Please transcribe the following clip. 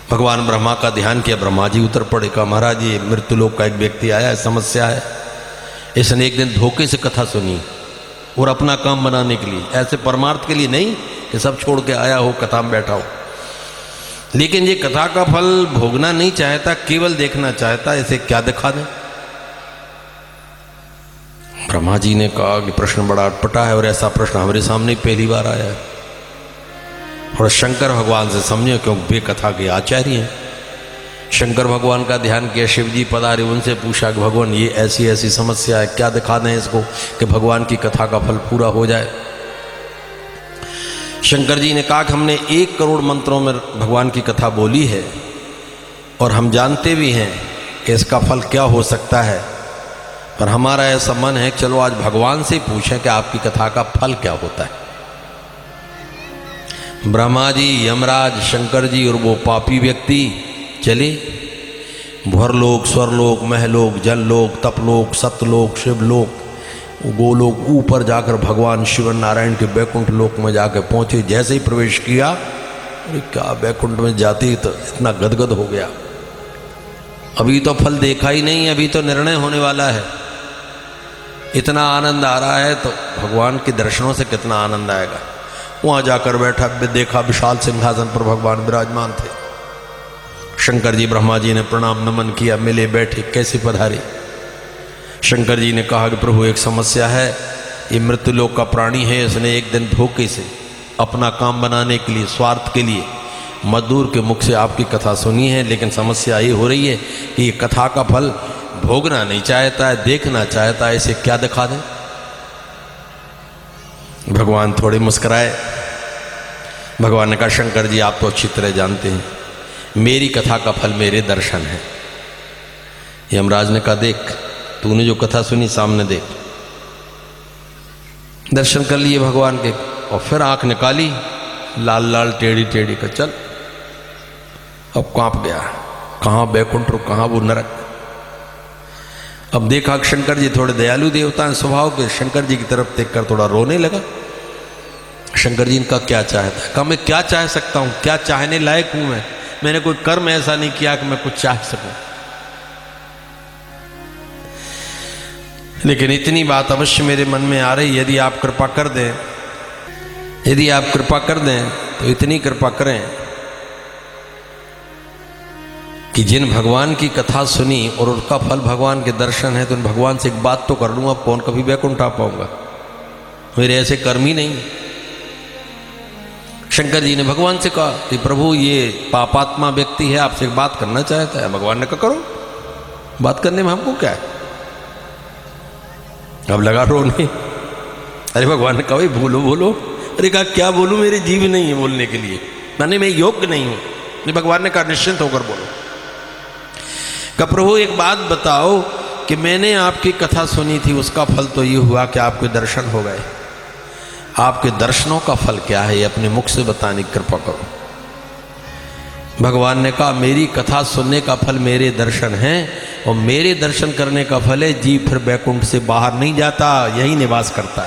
भगवान ब्रह्मा का ध्यान किया। ब्रह्मा जी उतर पड़े, कहा महाराज ये मृत्युलोक का एक व्यक्ति आया है, समस्या है। इसने एक दिन धोखे से कथा सुनी और अपना काम बनाने के लिए, ऐसे परमार्थ के लिए नहीं कि सब छोड़ के आया हो कथा में बैठा हो, लेकिन ये कथा का फल भोगना नहीं चाहता, केवल देखना चाहता, इसे क्या दिखा दें। ब्रह्मा जी ने कहा कि प्रश्न बड़ा अटपटा है और ऐसा प्रश्न हमारे सामने पहली बार आया है। और शंकर भगवान से समझे, क्योंकि वे कथा के आचार्य हैं। शंकर भगवान का ध्यान किया, शिव जी पधारे, उनसे पूछा कि भगवान ये ऐसी ऐसी समस्या है, क्या दिखा दें इसको कि भगवान की कथा का फल पूरा हो जाए। शंकर जी ने कहा कि हमने 1 करोड़ मंत्रों में भगवान की कथा बोली है और हम जानते भी हैं कि इसका फल क्या हो सकता है, पर हमारा ऐसा मन है कि चलो आज भगवान से पूछें कि आपकी कथा का फल क्या होता है। ब्रह्मा जी, यमराज, शंकर जी और वो पापी व्यक्ति चले। भुवरलोक, स्वरलोक, महलोक, जललोक, तपलोक, सतलोक, शिवलोक, गोलोक, ऊपर जाकर भगवान शिव नारायण के बैकुंठ लोक में जाकर पहुंचे। जैसे ही प्रवेश किया, अरे क्या बैकुंठ में जाते ही तो इतना गदगद हो गया। अभी तो फल देखा ही नहीं, अभी तो निर्णय होने वाला है। इतना आनंद आ रहा है तो भगवान के दर्शनों से कितना आनंद आएगा। वहाँ जाकर बैठा, देखा विशाल सिंहासन पर भगवान विराजमान थे। शंकर जी, ब्रह्मा जी ने प्रणाम नमन किया, मिले, बैठे, कैसे पधारे। शंकर जी ने कहा कि प्रभु एक समस्या है, ये मृत्युलोक का प्राणी है, इसने एक दिन धोखे से अपना काम बनाने के लिए, स्वार्थ के लिए मजदूर के मुख से आपकी कथा सुनी है, लेकिन समस्या ये हो रही है कि ये कथा का फल भोगना नहीं चाहता है, देखना चाहता है, इसे क्या दिखा दें। भगवान थोड़े मुस्कुराए। भगवान ने कहा शंकर जी आप तो अच्छी तरह जानते हैं, मेरी कथा का फल मेरे दर्शन है। यमराज ने कहा देख, तूने जो कथा सुनी सामने देख। दर्शन कर लिए भगवान के और फिर आंख निकाली, लाल लाल टेढ़ी टेढ़ी का, चल। अब कांप गया, कहाँ बैकुंठ और कहाँ वो नरक। अब देखा शंकर जी थोड़े दयालु देवता हैं स्वभाव के, शंकर जी की तरफ देखकर थोड़ा रोने लगा। शंकर जी इनका क्या चाहता है? कहा मैं क्या चाह सकता हूँ, क्या चाहने लायक हूँ मैं? मैंने कोई कर्म ऐसा नहीं किया कि मैं कुछ चाह सकूं। लेकिन इतनी बात अवश्य मेरे मन में आ रही, यदि आप कृपा कर दें, यदि आप कृपा कर दें तो इतनी कृपा करें कि जिन भगवान की कथा सुनी और उसका फल भगवान के दर्शन है, तो भगवान से एक बात तो कर लूँ, अब कौन कभी बैकुंठ आ पाऊंगा, मेरे ऐसे कर्म ही नहीं। शंकर जी ने भगवान से कहा कि प्रभु ये पापात्मा व्यक्ति है, आपसे एक बात करना चाहता है। भगवान ने कहा करो, बात करने में हमको क्या है। अब लगा रोने। अरे भगवान ने कहा भाई बोलो बोलो। अरे कहा क्या बोलूँ, मेरी जीभ नहीं है बोलने के लिए, मैंने मैं योग्य नहीं हूँ। भगवान ने कहा निश्चिंत होकर बोलो। कहा प्रभु एक बात बताओ कि मैंने आपकी कथा सुनी थी, उसका फल तो ये हुआ कि आपके दर्शन हो गए, आपके दर्शनों का फल क्या है, ये अपने मुख से बताने की कृपा करो। भगवान ने कहा मेरी कथा सुनने का फल मेरे दर्शन हैं, और मेरे दर्शन करने का फल है जीव फिर बैकुंठ से बाहर नहीं जाता, यही निवास करता